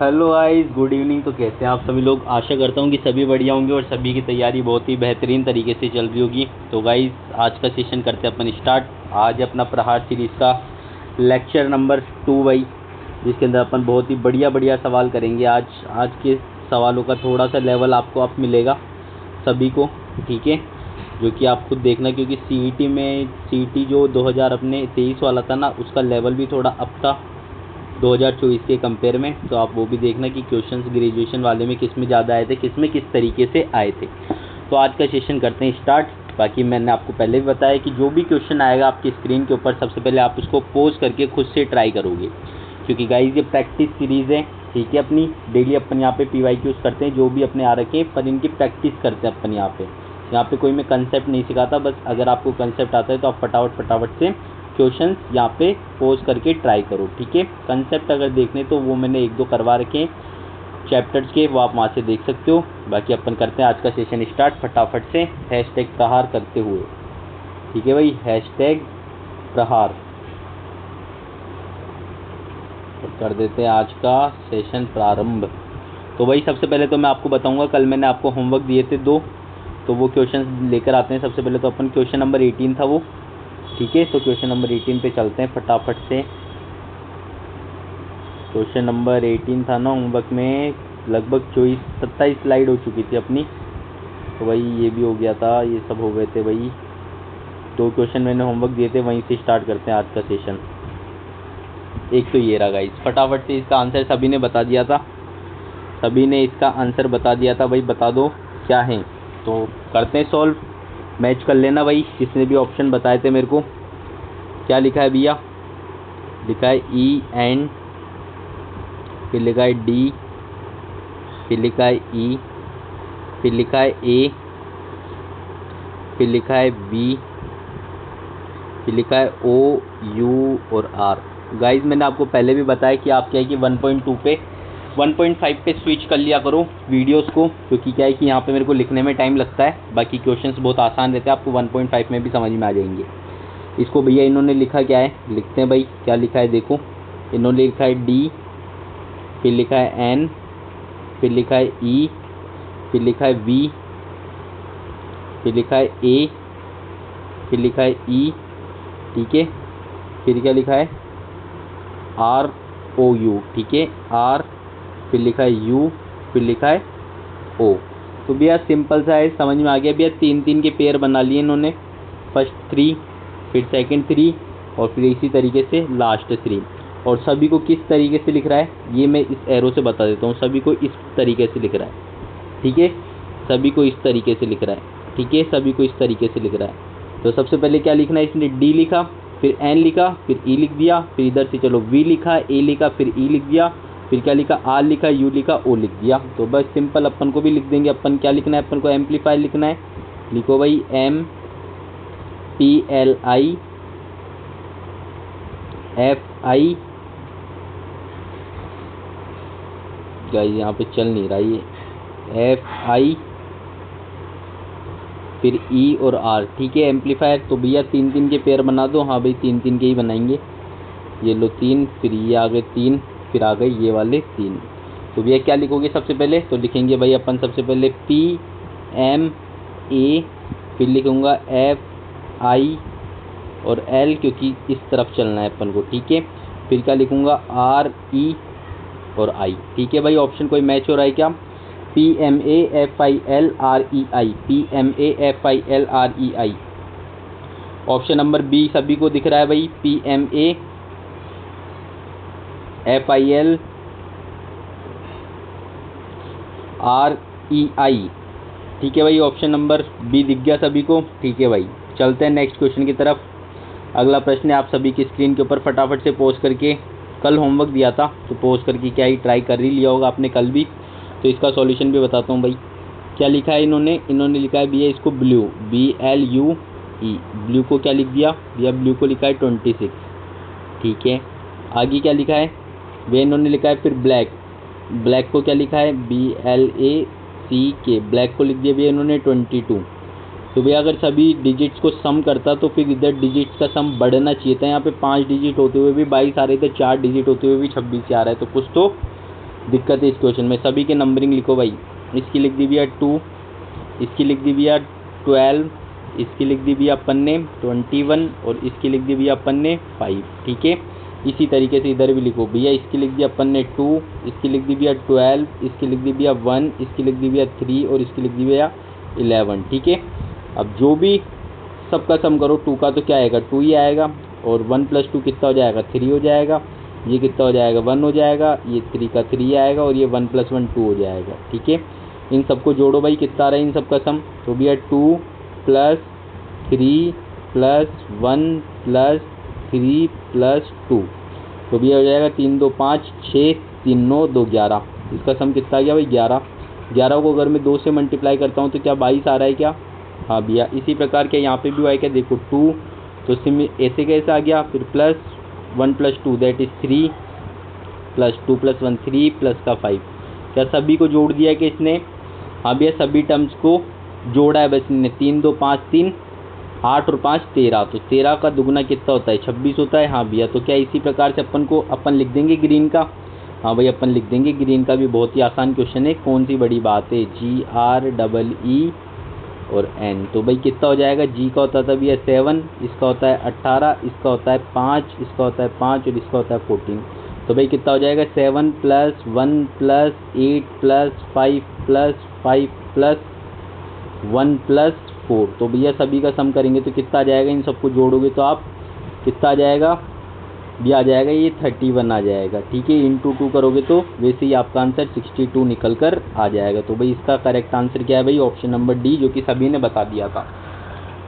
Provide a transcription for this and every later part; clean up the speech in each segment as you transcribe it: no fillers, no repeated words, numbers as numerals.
Hello guys, good evening. तो कैसे हैं आप सभी लोग? आशा करता हूँ कि सभी बढ़िया होंगे और सभी की तैयारी बहुत ही बेहतरीन तरीके से चल रही होगी। तो गाइस, आज का सेशन करते हैं अपन स्टार्ट। आज अपना प्रहार सीरीज़ का लेक्चर नंबर 2 भाई, जिसके अंदर अपन बहुत ही बढ़िया बढ़िया सवाल करेंगे। आज के सवालों का थोड़ा सा लेवल आपको अप मिलेगा सभी को, ठीक है? जो कि आप खुद देखना, क्योंकि सीईटी जो 2023 वाला था ना, उसका लेवल भी थोड़ा अप था 2024 के कंपेयर में। तो आप वो भी देखना कि क्वेश्चंस ग्रेजुएशन वाले में किस में ज़्यादा आए थे, किस में किस तरीके से आए थे। तो आज का सेशन करते हैं स्टार्ट। बाकी मैंने आपको पहले भी बताया कि जो भी क्वेश्चन आएगा आपकी स्क्रीन के ऊपर, सबसे पहले आप उसको पोज करके खुद से ट्राई करोगे, क्योंकि गाइज ये प्रैक्टिस सीरीज़ है, ठीक है? अपनी डेली अपन यहाँ पे PYQs करते हैं, जो भी अपने आ रखे हैं, पर इनकी प्रैक्टिस करते हैं अपन यहाँ पे कोई मैं कंसेप्ट नहीं सिखाता। बस अगर आपको कंसेप्ट आता है तो आप फटाफट से क्वेश्चंस यहाँ पे पोज करके ट्राई करो, ठीक है? कंसेप्ट अगर देखने तो वो मैंने 1-2 करवा रखे हैं चैप्टर्स के, वो आप वहाँ से देख सकते हो। बाकी अपन करते हैं आज का सेशन स्टार्ट फटाफट से #प्रहार करते हुए, ठीक है भाई? #प्रहार कर देते हैं आज का सेशन प्रारंभ। तो भाई सबसे पहले तो मैं आपको बताऊंगा, कल मैंने आपको होमवर्क दिए थे 2, तो वो क्वेश्चन लेकर आते हैं। सबसे पहले तो अपन क्वेश्चन नंबर 18 था वो, ठीक है? तो क्वेश्चन नंबर 18 पे चलते हैं फटाफट से। क्वेश्चन नंबर 18 था ना होमवर्क में, लगभग 27 स्लाइड हो चुकी थी अपनी, तो भाई ये भी हो गया था, ये सब हो गए थे भाई। 2 क्वेश्चन मैंने होमवर्क दिए थे, वहीं से स्टार्ट करते हैं आज का सेशन। एक तो ये रहा गाइस, फटाफट से इसका आंसर सभी ने बता दिया था, सभी ने इसका आंसर बता दिया था भाई। बता दो क्या है, तो करते हैं सॉल्व। मैच कर लेना भाई, किसने भी ऑप्शन बताए थे मेरे को। क्या लिखा है भैया? लिखा है EN, फिर लिखा है D, फिर लिखा है E, फिर लिखा है A, फिर लिखा है B, फिर लिखा है O, U और R। गाइज मैंने आपको पहले भी बताया कि आप क्या है कि 1.2 पे 1.5 पे स्विच कर लिया करो वीडियोस को, क्योंकि क्या है कि यहाँ पे मेरे को लिखने में टाइम लगता है। बाकी क्वेश्चंस बहुत आसान रहते हैं, आपको 1.5 में भी समझ में आ जाएंगे। इसको भैया इन्होंने लिखा क्या है, लिखते हैं भाई क्या लिखा है। देखो, इन्होंने लिखा है D, फिर लिखा है N, फिर लिखा है E, फिर लिखा है V, फिर लिखा है A, फिर लिखा है E, ठीक है? फिर क्या लिखा है ROU, ठीक है? R, फिर लिखा है U, फिर लिखा है O। तो भैया सिंपल सा है, समझ में आ गया भैया। 3-3 के पेयर बना लिए इन्होंने, फर्स्ट 3, फिर सेकंड 3 और फिर इसी तरीके से लास्ट 3। और सभी को किस तरीके से लिख रहा है ये मैं इस एरो से बता देता हूँ। सभी को इस तरीके से लिख रहा है, ठीक है? सभी को इस तरीके से लिख रहा है, ठीक है? सभी को इस तरीके से लिख रहा है। तो सबसे पहले क्या लिखना है, इसने D लिखा, फिर N लिखा, फिर E लिख दिया, फिर इधर से चलो V लिखा, A लिखा, फिर E लिख दिया, फिर क्या लिखा R लिखा, U लिखा, O लिख दिया। तो बस सिंपल अपन को भी लिख देंगे। अपन क्या लिखना है, अपन को एम्पलीफायर लिखना है। लिखो भाई MPLIFI। गाइस यहाँ पे चल नहीं रहा ये, FI, फिर E और R, ठीक है? एम्पलीफायर। तो भैया 3-3 के पेयर बना दो। हाँ भाई 3-3 के ही बनाएंगे। ये लो 3, फिर ये आ गए 3, फिर आ गए ये वाले 3। तो भैया क्या लिखोगे सबसे पहले? तो लिखेंगे भाई अपन सबसे पहले PMA, फिर लिखूँगा FI और L, क्योंकि इस तरफ चलना है अपन को, ठीक है? फिर क्या लिखूँगा RE और I, ठीक है भाई? ऑप्शन कोई मैच हो रहा है क्या? PMA FIL REI, PMA FIL REI। Option number B सभी को दिख रहा है भाई, PMA FIL REI, ठीक है भाई? ऑप्शन नंबर B दिख गया सभी को, ठीक है भाई? चलते हैं नेक्स्ट क्वेश्चन की तरफ। अगला प्रश्न है आप सभी की स्क्रीन के ऊपर, फटाफट से पोस्ट करके, कल होमवर्क दिया था तो पोस्ट करके क्या ही ट्राई कर ही लिया होगा आपने कल भी। तो इसका सॉल्यूशन भी बताता हूँ भाई। क्या लिखा है इन्होंने लिखा है भैया इसको ब्लू, BLUE। ब्लू को क्या लिख दिया भैया? ब्लू को लिखा है 26, ठीक है? आगे क्या लिखा है भैया? इन्होंने लिखा है फिर ब्लैक को क्या लिखा है? BLACK, ब्लैक को लिख दिया भैया इन्होंने 22। तो भैया अगर सभी डिजिट्स को सम करता तो फिर इधर डिजिट्स का सम बढ़ना चाहिए था। यहाँ पे 5 डिजिट होते हुए भी 22 आ रहे थे, 4 डिजिट होते हुए भी 26 आ रहा है, तो कुछ तो दिक्कत है इस क्वेश्चन में। सभी के नंबरिंग लिखो भाई। इसकी लिख दी भैया 2, इसकी लिख दी भैया 12, इसकी लिख दी भैया अपन ने 21 और इसकी लिख दी भैया अपन ने 5। ठीक है, इसी तरीके से इधर भी लिखो भैया। इसकी लिख दी अपन ने 2, इसकी लिख दी भैया 12, इसकी लिख दी भैया 1, इसकी लिख दी भैया 3 और इसकी लिख दी भैया 11। ठीक है, अब जो भी सबका सम करो, 2 का तो क्या आएगा 2 ही आएगा, और 1 + 2 कितना हो जाएगा 3 हो जाएगा, ये कितना हो जाएगा 1 हो जाएगा, ये 3 का 3 आएगा और ये 1 + 1 2 हो जाएगा। ठीक है, इन सबको जोड़ो भाई, कितना आ रहा है इन सबका सम, तो भैया 2 + 3 + 1 + 3 + 2, तो भैया हो जाएगा 3 2 5 6 3 9 2 11। इसका सम कितना आ गया भाई 11। 11 को अगर मैं 2 से मल्टीप्लाई करता हूँ तो क्या 22 आ रहा है क्या? हाँ भैया, इसी प्रकार के यहाँ पे भी हुआ है क्या, देखो 2 तो सिम ऐसे कैसे आ गया, फिर +1 + 2 दैट इज़ 3 + 2 + 1 3 प्लस का 5। क्या सभी को जोड़ दिया कि इसने? हाँ भैया, सभी टर्म्स को जोड़ा है बस इसने। 3 2 5 3 8 और 5 13, तो 13 का दुगना कितना होता है 26 होता है। हाँ भैया, तो क्या इसी प्रकार से अपन लिख देंगे ग्रीन का? हाँ भाई, अपन लिख देंगे ग्रीन का भी। बहुत ही आसान क्वेश्चन है, कौन सी बड़ी बात है, GREE और N। तो भाई कितना हो जाएगा, G का होता था भैया 7, इसका होता है 18, इसका होता है 5, इसका होता है 5 और इसका होता है 14। तो भाई कितना हो जाएगा 7 + 1 + 8 + 5 + 5 + 1 + 4। तो भैया सभी का सम करेंगे तो कितना आ जाएगा, इन सबको जोड़ोगे तो आप कितना आ जाएगा, भी आ जाएगा ये 31 आ जाएगा। ठीक है, इंटू 2 करोगे तो वैसे ही आपका आंसर 62 निकल कर आ जाएगा। तो भाई इसका करेक्ट आंसर क्या है भाई, ऑप्शन नंबर डी, जो कि सभी ने बता दिया था।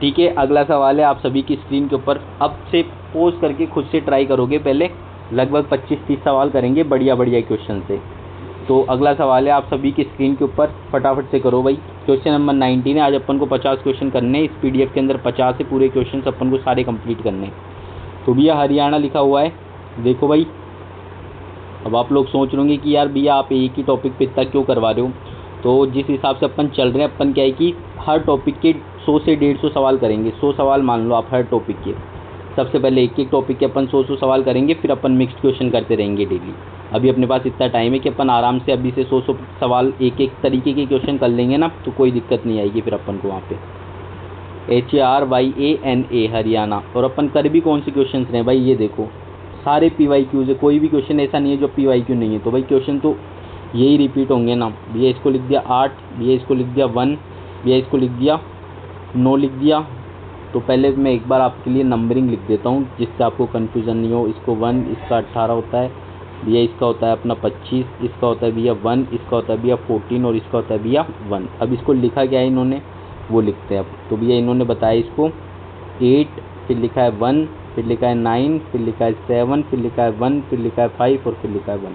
ठीक है, अगला सवाल है, आप सभी की स्क्रीन के ऊपर अब से पोज करके खुद से ट्राई करोगे। पहले लगभग 25-30 सवाल करेंगे बढ़िया बढ़िया क्वेश्चन से। तो अगला सवाल है, आप सभी की स्क्रीन के ऊपर फटाफट से करो भाई। क्वेश्चन नंबर 19 है। आज अपन को 50 क्वेश्चन करने हैं। इस PDF के अंदर 50 से पूरे क्वेश्चन अपन को सारे कंप्लीट करने हैं। तो भैया हरियाणा लिखा हुआ है, देखो भाई। अब आप लोग सोच रहे कि यार भैया आप एक ही टॉपिक पे इतना क्यों करवा रहे हो। तो जिस हिसाब से अपन चल रहे हैं, अपन क्या है कि हर टॉपिक के 100 से 150 सवाल करेंगे। 100 सवाल मान लो आप हर टॉपिक के। सबसे पहले एक टॉपिक के अपन 100 सवाल करेंगे, फिर अपन मिक्स्ड क्वेश्चन करते रहेंगे डेली। अभी अपने पास इतना टाइम है कि अपन आराम से अभी से 100 सवाल एक तरीके के क्वेश्चन कर लेंगे ना, तो कोई दिक्कत नहीं आएगी फिर अपन को वहाँ पे। HARYANA हरियाणा। और अपन कर भी कौन से क्वेश्चन रहे हैं भाई, ये देखो सारे PYQs है। कोई भी क्वेश्चन ऐसा नहीं है जो PYQ नहीं है। तो भाई क्वेश्चन तो यही रिपीट होंगे ना। भैया इसको लिख दिया 8, भैया इसको लिख दिया 1, भैया इसको लिख दिया 9 लिख दिया। तो पहले मैं एक बार आपके लिए नंबरिंग लिख देता हूँ जिससे आपको कन्फ्यूज़न नहीं हो। इसको 1, इसका 18 होता है भैया, इसका होता है अपना 25, इसका होता है भैया 1, इसका होता है भैया 14 और इसका होता है भैया 1। अब इसको लिखा क्या है इन्होंने, वो लिखते हैं अब। तो भैया इन्होंने बताया इसको 8, फिर लिखा है 1, फिर लिखा है 9, फिर लिखा है 7, फिर लिखा है 1, फिर लिखा है 5 और फिर लिखा है 1।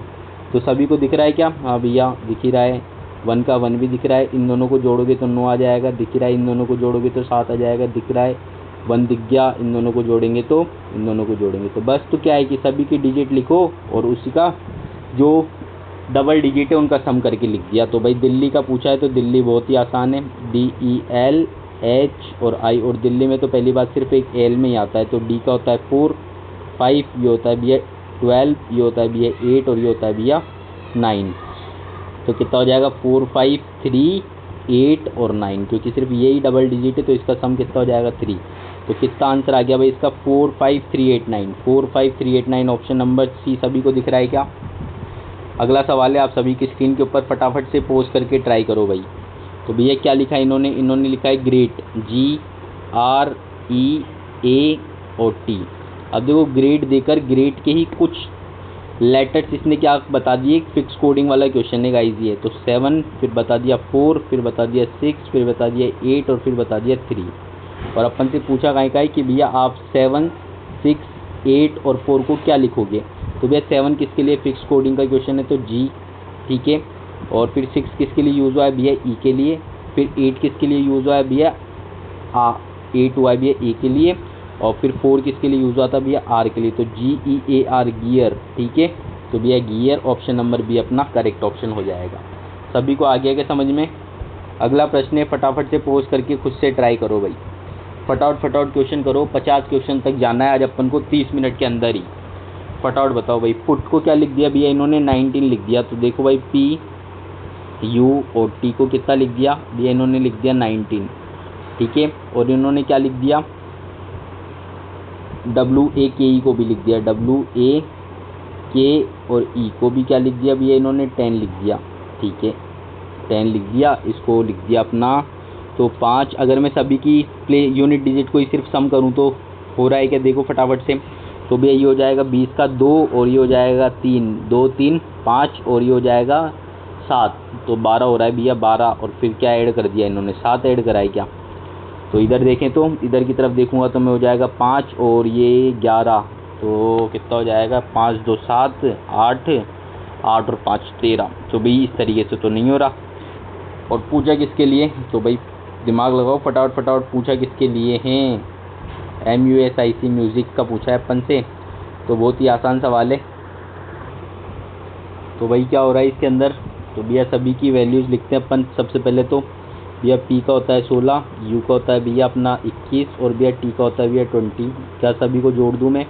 तो सभी को दिख रहा है क्या? हाँ भैया दिख ही रहा है। 1 का 1 भी दिख रहा है। इन दोनों को जोड़ोगे तो 9 आ जाएगा, दिख रहा है। इन दोनों को जोड़ोगे तो 7 आ जाएगा, दिख रहा है। 1 दिख गया। इन दोनों को जोड़ेंगे तो बस। तो क्या है कि सभी की डिजिट लिखो और उसी का जो डबल डिजिट है उनका सम करके लिख दिया। तो भाई दिल्ली का पूछा है तो दिल्ली बहुत ही आसान है, DELH और I। और दिल्ली में तो पहली बात सिर्फ एक L में ही आता है। तो D का होता है 4, 5 ये होता है भैया 12, ये होता है भैया 8 और ये होता है भैया 9। तो कितना हो जाएगा 4, 5, 3, 8 और 9, क्योंकि सिर्फ यही डबल डिजिट है तो इसका सम कितना हो जाएगा 3। तो कितना आंसर आ गया भाई इसका 4, 5, 3, 8, 9। 4, 5, 3, 8, 9 ऑप्शन नंबर C सभी को दिख रहा है क्या? अगला सवाल है, आप सभी की स्क्रीन के ऊपर फटाफट से पोज करके ट्राई करो भाई। तो भैया क्या लिखा है इन्होंने लिखा है ग्रेट, GREA और T। अब देखो ग्रेड देकर ग्रेड के ही कुछ लेटर्स इसने क्या बता दिए, फिक्स कोडिंग वाला क्वेश्चन है गाइस ये। तो 7, फिर बता दिया 4, फिर बता दिया 6, फिर बता दिया 8 और फिर बता दिया 3। और अपन से पूछा का है कि भैया आप 7, 6, 8 और 4 को क्या लिखोगे। तो भैया 7 किसके लिए फिक्स कोडिंग का क्वेश्चन है तो G, ठीक है। और फिर 6 किसके लिए यूज़ हुआ है भैया E के लिए। फिर 8 किसके लिए यूज़ हुआ है भैया 8 हुआ है भैया A के लिए। और फिर 4 किसके लिए यूज़ हुआ था भैया R के लिए। तो GEAR गियर, ठीक है। तो भैया गियर ऑप्शन नंबर B अपना करेक्ट ऑप्शन हो जाएगा। सभी को आ गया क्या समझ में? अगला प्रश्न है, फटाफट से पोज करके खुद से ट्राई करो भाई। फटाफट क्वेश्चन करो। 50 क्वेश्चन तक जाना है आज अपन को 30 मिनट के अंदर ही। फटाफट बताओ भाई। पुट को क्या लिख दिया भैया इन्होंने 19 लिख दिया। तो देखो भाई पी यू और टी को कितना लिख दिया भैया इन्होंने लिख दिया 19, ठीक है। और इन्होंने क्या लिख दिया डब्ल्यू ए के ई को भी लिख दिया, डब्ल्यू ए के और ई को भी क्या लिख दिया भैया इन्होंने 10 लिख दिया, ठीक है 10 लिख दिया। इसको लिख दिया अपना तो 5। अगर मैं सभी की प्ले यूनिट डिजिट को ही सिर्फ सम करूं तो हो रहा है क्या देखो फटाफट से। तो भैया ये हो जाएगा 20 का 2 और ये हो जाएगा 3, 2 3 5 और ये हो जाएगा 7, तो 12 हो रहा है भैया 12। और फिर क्या ऐड कर दिया इन्होंने 7 ऐड करा है क्या। तो इधर देखें तो इधर की तरफ देखूंगा तो मैं हो जाएगा 5 और ये 11, तो कितना हो जाएगा 5 2 7 8 8 और 5 13। तो भाई इस तरीके से तो नहीं हो रहा। और पूछा किसके लिए, तो भाई दिमाग लगाओ फटाफट फटाफट, पूछा किसके लिए हैं, MUSIC म्यूज़िक का पूछा है अपन से। तो बहुत ही आसान सवाल है। तो भाई क्या हो रहा है इसके अंदर, तो भैया सभी की वैल्यूज़ लिखते हैं अपन। सबसे पहले तो भैया P का होता है 16, U का होता है भैया अपना 21 और भैया T का होता है भैया 20। क्या सभी को जोड़ दूँ मैं,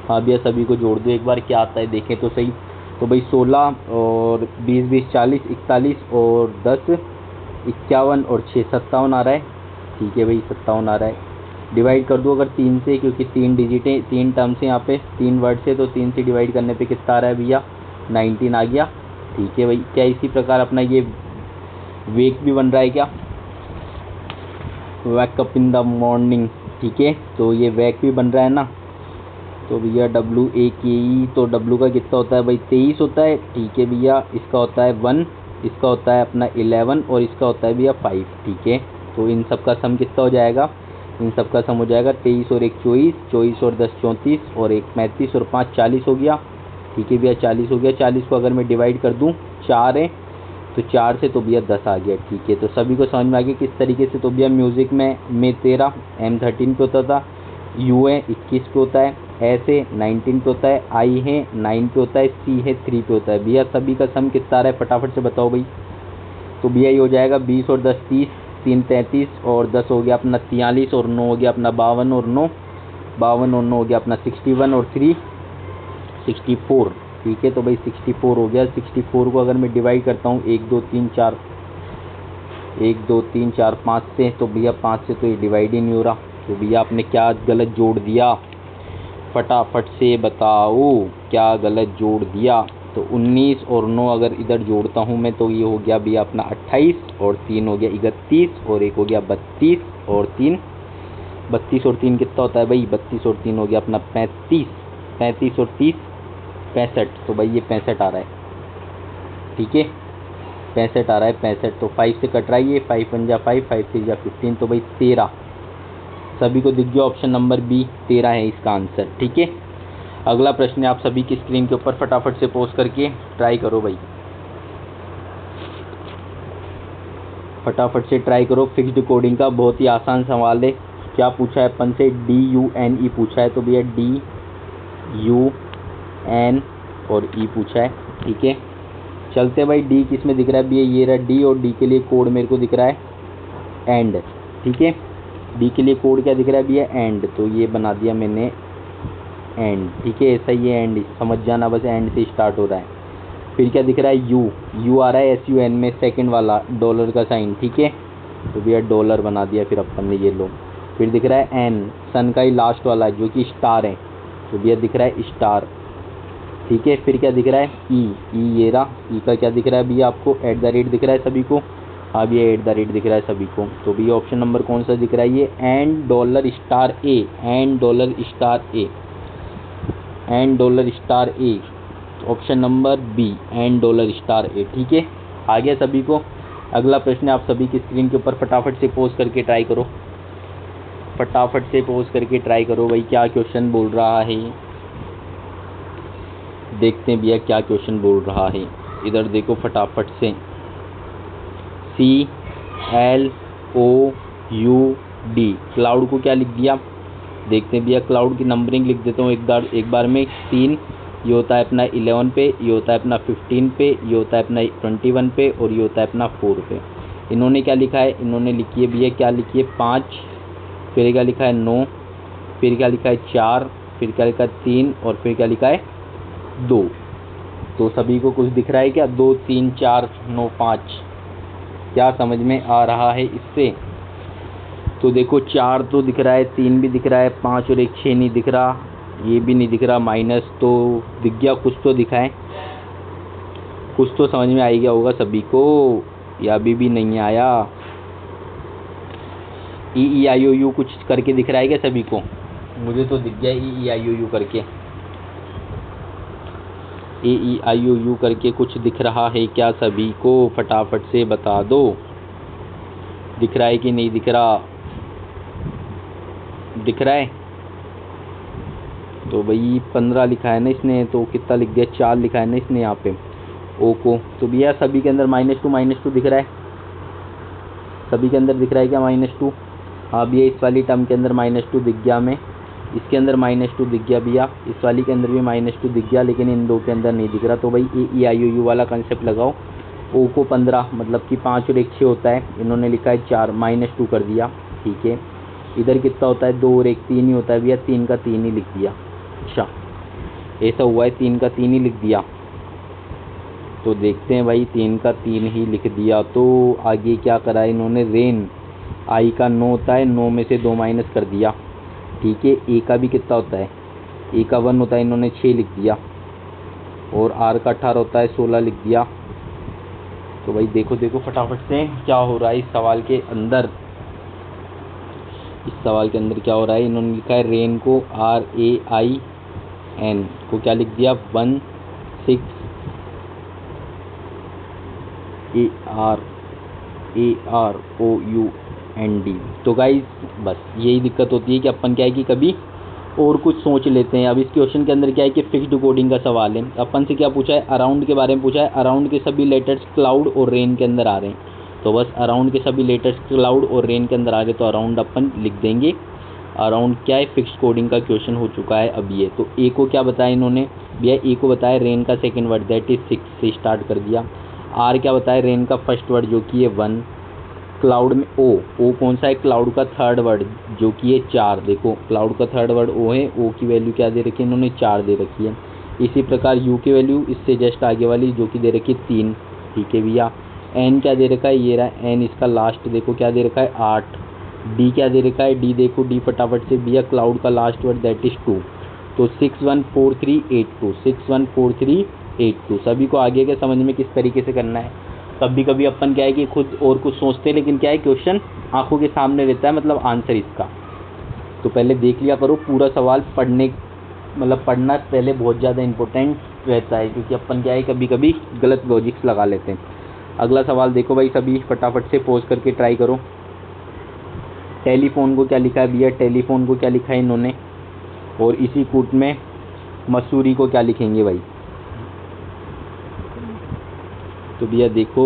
हाँ भैया सभी को जोड़ दूँ एक बार, क्या आता है देखें तो सही। तो भाई 16 और 20 20 40 41 और 10 51 और 6 57 आ रहा है, ठीक है भाई 57 आ रहा है। डिवाइड कर दो अगर 3 से, क्योंकि 3 डिजिटें 3 टर्म्स हैं यहाँ पे 3 वर्ड से, तो 3 से डिवाइड करने पे कितना आ रहा है भैया 19 आ गया, ठीक है भाई। क्या इसी प्रकार अपना ये वेक भी बन रहा है क्या, वैक अप इन द मॉर्निंग, ठीक है। तो ये वैक भी बन रहा है ना। तो भैया WAKE, तो W का कितना होता है भाई 23 होता है, ठीक है भैया। इसका होता है 1, इसका होता है अपना 11 और इसका होता है भैया 5, ठीक है। तो इन सब का सम कितना हो जाएगा, इन सब का सम हो जाएगा 23 और 1 24, 24 और 10 34 और 1 35 और 5 40 हो गया, ठीक है भैया 40 हो गया। 40 को अगर मैं डिवाइड कर दूँ 4 है तो 4 से तो भैया 10 आ गया, ठीक है। तो सभी को समझ में आ गया किस तरीके से। तो भैया म्यूज़िक में 13 M13 पे होता था, U है 21 पे होता है, S है 19 पे होता है, I है 9 पे होता है, C है 3 पे होता है। भैया सभी का सम कितना आ रहा है फटाफट से बताओ भाई। तो भैया ये हो जाएगा 20 और 10 30, 3 33 और 10 हो गया अपना 43 और 9 हो गया अपना 52 और 9 हो गया अपना 61 और 3 64, ठीक है। तो भाई 64 हो गया। 64 को अगर मैं डिवाइड करता हूँ 1 2 3 4 5 से, तो भैया 5 से तो ये डिवाइड ही नहीं हो रहा। तो भैया आपने क्या गलत जोड़ दिया, फटाफट से बताओ क्या गलत जोड़ दिया। तो 19 और 9 अगर इधर जोड़ता हूँ मैं तो ये हो गया भैया अपना 28 और 3 हो गया 31 और 1 हो गया 32 और 3 32 और 3 कितना होता है भाई 32 और 3 हो गया अपना 35, 35 और 30 65। तो भाई ये 65 आ रहा है, ठीक है 65 आ रहा है 65। तो 5 से कट रहा है ये, 5 1 जा 5, 5 3 जा 15, तो भाई 13। सभी को दिख गया ऑप्शन नंबर बी 13 है इसका आंसर, ठीक है। अगला प्रश्न आप सभी की स्क्रीन के ऊपर फटाफट से पोस्ट करके ट्राई करो भाई, फटाफट से ट्राई करो। फिक्स्ड कोडिंग का बहुत ही आसान सवाल है। क्या पूछा है अपन से, DUNE पूछा है। तो भैया DUN और E पूछा है, ठीक है। चलते भाई डी किस में दिख रहा है भैया, ये रहा डी और डी के लिए कोड मेरे को दिख रहा है एंड, ठीक है। डी के लिए कोड क्या दिख रहा है भैया एंड, तो ये बना दिया मैंने एंड, ठीक है। ऐसा ही है एंड, समझ जाना बस एंड से स्टार्ट हो रहा है। फिर क्या दिख रहा है यू आ रहा है SUN में सेकंड वाला डॉलर का साइन, ठीक है। तो भैया डॉलर बना दिया फिर अपन ने, ये लो। फिर दिख रहा है एन, सन का ही लास्ट वाला जो कि स्टार है, तो भैया दिख रहा है स्टार, ठीक है। फिर क्या दिख रहा है ई ये रहा, ई का क्या दिख रहा है भैया आपको @ दिख रहा है सभी को, हाँ भैया @ दिख रहा है सभी को। तो भैया ऑप्शन नंबर कौन सा दिख रहा है ये and $A, and $A, option number B and $A, ठीक है। आ गया सभी को। अगला प्रश्न आप सभी की स्क्रीन के ऊपर फटाफट से पोस्ट करके ट्राई करो, फटाफट से पोस्ट करके ट्राई करो भाई। क्या क्वेश्चन बोल रहा है देखते हैं भैया, क्या क्वेश्चन बोल रहा है। इधर देखो फटाफट से, CLOUD, क्लाउड को क्या लिख दिया देखते हैं भैया। क्लाउड की नंबरिंग लिख देता हूँ एक बार में 3, ये होता है अपना 11 पे, ये होता है अपना 15 पे, ये होता है अपना 21 पे और ये होता है अपना 4 पे। इन्होंने क्या लिखा है, इन्होंने लिखी है भैया क्या लिखी है 5, फिर क्या लिखा है 9, फिर क्या लिखा है 4, फिर क्या लिखा है 3 और फिर क्या लिखा है 2। तो सभी को कुछ दिख रहा है क्या? 2 3 4 9 5। क्या समझ में आ रहा है इससे? तो देखो 4 तो दिख रहा है, 3 भी दिख रहा है, 5 और 1 6 नहीं दिख रहा, ये भी नहीं दिख रहा, माइनस तो दिख गया, कुछ तो दिखा है, कुछ तो समझ में आ गया होगा सभी को, या अभी भी नहीं आया? ई आई ओ यू कुछ करके दिख रहा है क्या सभी को? मुझे तो दिख गया ई आई ओ यू करके। ई आई ओ यू करके कुछ दिख रहा है क्या सभी को? फटाफट से बता दो, दिख रहा है कि नहीं दिख रहा? दिख रहा है तो भाई 15 लिखा है ना इसने, तो कितना लिख दिया? 4 लिखा है ना इसने यहाँ पे ओ को। तो भैया सभी के अंदर -2 दिख रहा है, सभी के अंदर दिख रहा है क्या -2? हाँ भैया इस वाली टर्म के अंदर -2 दिख गया हमें, इसके अंदर -2 दिख गया भैया, इस वाली के अंदर भी -2 दिख गया, लेकिन इन दो के अंदर नहीं दिख रहा। तो भाई ए आई ओ यू वाला कंसेप्ट लगाओ। ओ को 15 मतलब कि 5 और 1 6 होता है, इन्होंने लिखा है 4 -2 कर दिया, ठीक है। इधर कितना होता है? 2 और 1 3 ही होता है भैया, 3 का 3 ही लिख दिया। अच्छा ऐसा हुआ है, 3 का 3 ही लिख दिया। तो देखते हैं भाई, 3 का 3 ही लिख दिया तो आगे क्या करा है इन्होंने? रेन आई का 9 होता है, 9 में से 2 माइनस कर दिया, ठीक है। ए का भी कितना होता है? ए का 1 होता है, इन्होंने 6 लिख दिया, और आर का 18 होता है, 16 लिख दिया। तो भाई देखो देखो फटाफट से क्या हो रहा है इस सवाल के अंदर। इस सवाल के अंदर क्या हो रहा है? इन्होंने लिखा है रेन को RAIN को क्या लिख दिया? 1 6 AROUND। तो गाइस बस यही दिक्कत होती है कि अपन क्या है कि कभी और कुछ सोच लेते हैं। अब इस क्वेश्चन के अंदर क्या है कि फिक्स्ड कोडिंग का सवाल है। अपन से क्या पूछा है? अराउंड के बारे में पूछा है। अराउंड के सभी लेटर्स क्लाउड और रेन के अंदर आ रहे हैं, तो बस अराउंड के सभी लेटर्स क्लाउड और रेन के अंदर आ गए तो अराउंड अपन लिख देंगे। अराउंड क्या है? फिक्स्ड कोडिंग का क्वेश्चन हो चुका है अब ये। तो ए को क्या बताया इन्होंने भैया? ए को बताया रेन का सेकेंड वर्ड दैट इज 6 से स्टार्ट कर दिया। आर क्या बताया? रेन का फर्स्ट वर्ड जो कि है 1। क्लाउड में ओ कौन सा है? क्लाउड का थर्ड वर्ड जो कि है 4। देखो क्लाउड का थर्ड वर्ड ओ है, ओ की वैल्यू क्या दे रखी है इन्होंने? 4 दे रखी है। इसी प्रकार यू की वैल्यू इससे जस्ट आगे वाली जो कि दे रखी है 3, ठीक है भैया। एन क्या दे रखा है? ये रहा एन, इसका लास्ट देखो क्या दे रखा है? 8। डी क्या दे रखा है? डी देखो, डी फटाफट से भैया क्लाउड का लास्ट वर्ड दैट इज 2। तो 614382 614382। सभी को आगे के समझ में किस तरीके से करना है? कभी कभी अपन क्या है कि खुद और कुछ सोचते हैं, लेकिन क्या है क्वेश्चन आंखों के सामने रहता है, मतलब आंसर इसका। तो पहले देख लिया करो पूरा सवाल, पढ़ना पहले बहुत ज़्यादा इंपॉर्टेंट रहता है, क्योंकि अपन क्या है कभी कभी गलत लॉजिक्स लगा लेते हैं। अगला सवाल देखो भाई, सभी फटाफट से पॉज करके ट्राई करो। टेलीफोन को क्या लिखा है भैया? टेलीफोन को क्या लिखा है इन्होंने? और इसी कूट में मसूरी को क्या लिखेंगे भाई? तो भैया देखो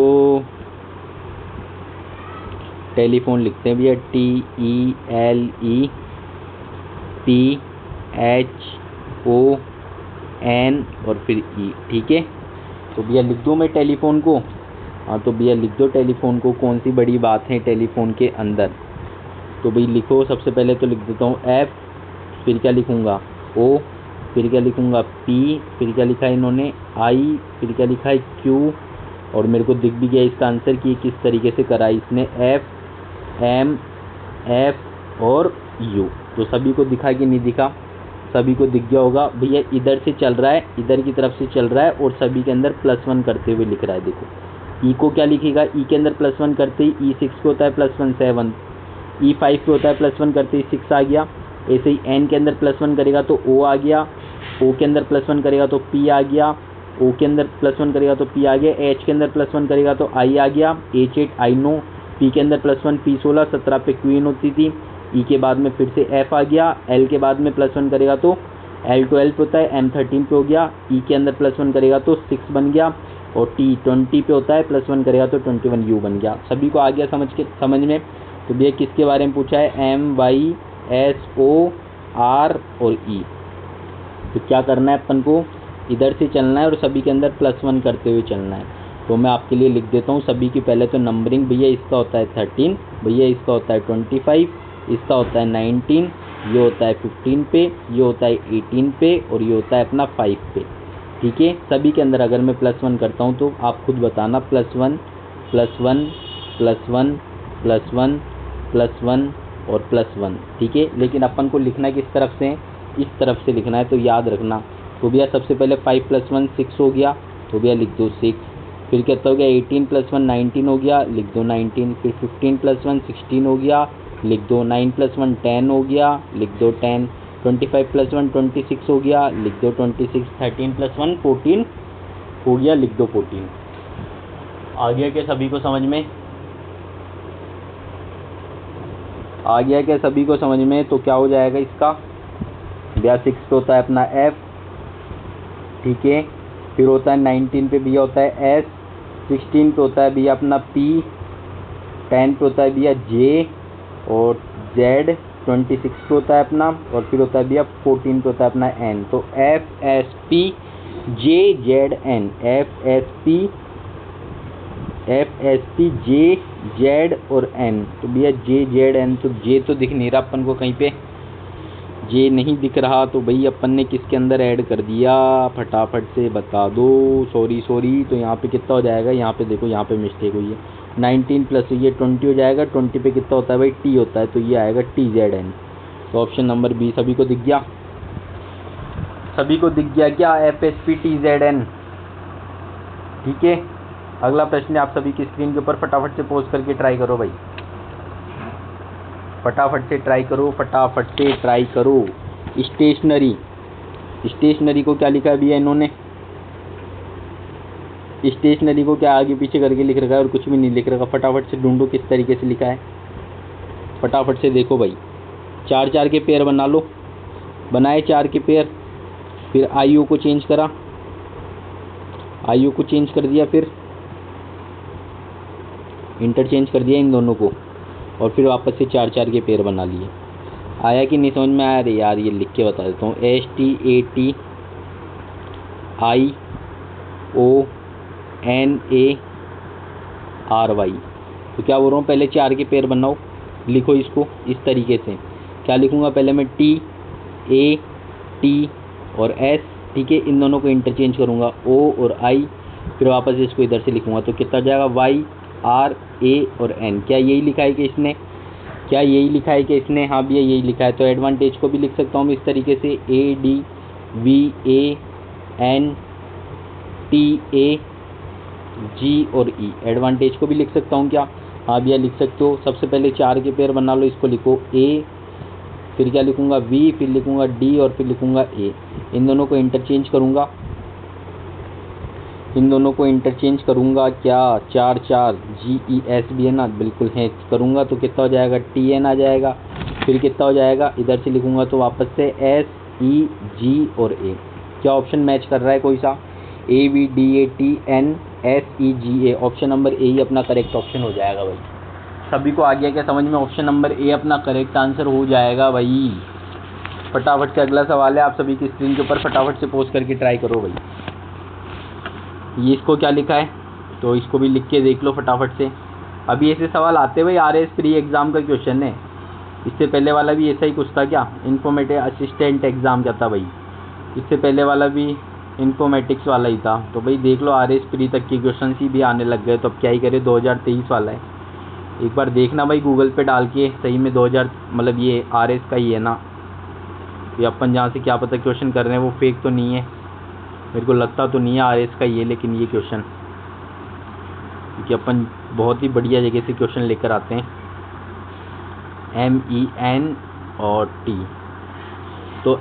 टेलीफोन लिखते हैं भैया TELEPHON और फिर ई, ठीक है। तो भैया लिख दूँ मैं टेलीफोन को? हाँ तो भैया लिख दो टेलीफोन को। कौन सी बड़ी बात है टेलीफोन के अंदर? तो भाई लिखो, सबसे पहले तो लिख देता हूँ F, फिर क्या लिखूँगा? O, फिर क्या लिखूँगा? P, फिर क्या लिखा है इन्होंने? I, फिर क्या लिखा है? Q, और मेरे को दिख भी गया इसका आंसर कि किस तरीके से करा है इसने, F M F और U। तो सभी को दिखा कि नहीं दिखा? सभी को दिख गया होगा भैया। इधर से चल रहा है, इधर की तरफ से चल रहा है, और सभी के अंदर +1 करते हुए लिख रहा है। देखो E को क्या लिखेगा? E के अंदर +1 करते ही E6 पे होता है +1 7, E5 पे होता है +1 करते ही 6 आ गया। ऐसे ही N के अंदर +1 करेगा तो O आ गया, O के अंदर +1 करेगा तो P आ गया, O के अंदर +1 करेगा तो P आ गया, H के अंदर +1 करेगा तो I आ गया, H8 I नो, P के अंदर +1 P16 17 पे क्वीन होती थी, E के बाद में फिर से F आ गया, L के बाद में +1 करेगा तो L12 पे होता है, M13 पे हो गया, E के अंदर +1 करेगा तो 6 बन गया, और T20 पे होता है, +1 करेगा तो 21 U बन गया। सभी को आ गया समझ में? तो भैया किसके बारे में पूछा है? M Y S O R और E। तो क्या करना है अपन को? इधर से चलना है और सभी के अंदर +1 करते हुए चलना है। तो मैं आपके लिए लिख देता हूँ सभी की पहले तो नंबरिंग। भैया इसका होता है 13, भैया इसका होता है 25, इसका होता है 19, ये होता है 15 पे, ये होता है 18 पे, और ये होता है अपना 5 पे, ठीक है। सभी के अंदर अगर मैं +1 करता हूँ तो आप खुद बताना, +1 +1 +1 +1 +1 और +1, ठीक है। लेकिन अपन को लिखना है किस तरफ से, इस तरफ से लिखना है, तो याद रखना। तो भैया सबसे पहले 5 + 1 6 हो गया, तो भैया लिख दो 6। फिर कितना हो गया, 18 + 1 19 हो गया, लिख दो 19। फिर 15 + 1 16 हो गया, लिख दो। 9 + 1 10 हो गया, लिख दो 10। 25 + 1 26 हो गया, लिख दो 26। 13 + 1 14 हो गया, लिख दो 14। आ गया क्या सभी को समझ में, आ गया क्या सभी को समझ में। तो क्या हो जाएगा इसका, भैया 6 पे होता है अपना F, ठीक है। फिर होता है 19 पे भैया होता है S, 16 पे होता है भैया अपना P, 10 पे होता है भैया J और Z, 26 पे होता है अपना, और फिर होता है भैया 14 पे होता है अपना N। तो F S P J Z N, F S P J Z और N। तो भैया J Z N, तो J तो दिख नहीं रहा अपन को कहीं पे, J नहीं दिख रहा, तो भाई अपन ने किसके अंदर ऐड कर दिया, फटाफट से बता दो। सॉरी, तो यहाँ पे कितना हो जाएगा, यहाँ पे देखो, यहाँ पे मिस्टेक हुई है। 19 प्लस ये 20 हो जाएगा, 20 पे कितना होता है भाई, T होता है, तो ये आएगा TZN। तो ऑप्शन नंबर बी सभी को दिख गया, सभी को दिख गया क्या, FSP TZN, ठीक है। अगला प्रश्न आप सभी की स्क्रीन के ऊपर फटाफट से पोस्ट करके ट्राई करो भाई, फटाफट से ट्राई करो, फटाफट से ट्राई करो। स्टेशनरी, स्टेशनरी को क्या लिखा है भैया इन्होंने, स्टेशनरी को क्या आगे पीछे करके लिख रखा है और कुछ भी नहीं लिख रखा। फटाफट से ढूंढो किस तरीके से लिखा है, फटाफट से देखो भाई। 4 के पेयर बना लो, बनाए 4 के पेयर, फिर IU को चेंज करा, IU को चेंज कर दिया, फिर इंटरचेंज कर दिया इन दोनों को, और फिर वापस से 4 के पेयर बना लिए। आया कि नहीं समझ में आया, अरे यार ये लिख के बता देता हूँ। STATIONARY। तो क्या बोल रहा हूँ, पहले 4 के पेयर बनाओ, लिखो इसको इस तरीके से। क्या लिखूँगा, पहले मैं T A T और S, ठीक है, इन दोनों को इंटरचेंज करूँगा, O और I, फिर वापस इसको इधर से लिखूँगा। तो कितना जाएगा, Y R A और N। क्या यही लिखा है कि इसने, क्या यही लिखा है कि इसने, हाँ भैया यही लिखा है। तो एडवांटेज को भी लिख सकता हूँ मैं इस तरीके से, ADVANTAG और E, एडवांटेज को भी लिख सकता हूँ क्या, हाँ भैया लिख सकते हो। सबसे पहले 4 के पेयर बना लो, इसको लिखो A, फिर क्या लिखूँगा V, फिर लिखूँगा D और फिर लिखूँगा A। इन दोनों को इंटरचेंज करूँगा, इन दोनों को इंटरचेंज करूँगा, क्या 4 GES भी है ना, बिल्कुल है, करूँगा तो कितना हो जाएगा, TN आ जाएगा। फिर कितना हो जाएगा, इधर से लिखूँगा तो वापस से SEG और A। क्या ऑप्शन मैच कर रहा है कोई सा, ABDATNSEGA, ऑप्शन नंबर A ही अपना करेक्ट ऑप्शन हो जाएगा भाई। सभी को आ गया क्या समझ में, ऑप्शन नंबर A अपना करेक्ट आंसर हो जाएगा भाई। फटाफट से अगला सवाल है, आप सभी की स्क्रीन के ऊपर फटाफट से पोस्ट करके ट्राई करो भाई। ये इसको क्या लिखा है, तो इसको भी लिख के देख लो फटाफट से। अभी ऐसे सवाल आते भाई, RS प्री एग्ज़ाम का क्वेश्चन है। इससे पहले वाला भी ऐसा ही कुछ था क्या, इन्फॉर्मेटिक असिस्टेंट एग्ज़ाम क्या था भाई, इससे पहले वाला भी इन्फॉर्मेटिक्स वाला ही था। तो भाई देख लो, RS प्री तक के क्वेश्चन ही भी आने लग गए, तो अब क्या ही करें, 2023 वाला है। एक बार देखना भाई गूगल पे डाल के, सही में 2000 मतलब ये RS का ही है ना, ये अपन जहाँ से क्या पता क्वेश्चन कर रहे हैं वो फेक तो नहीं है, मेरे को लगता तो नहीं है RS का ये, लेकिन ये क्वेश्चन, क्योंकि अपन बहुत ही बढ़िया जगह से क्वेश्चन लेकर आते हैं, MEN और T। तो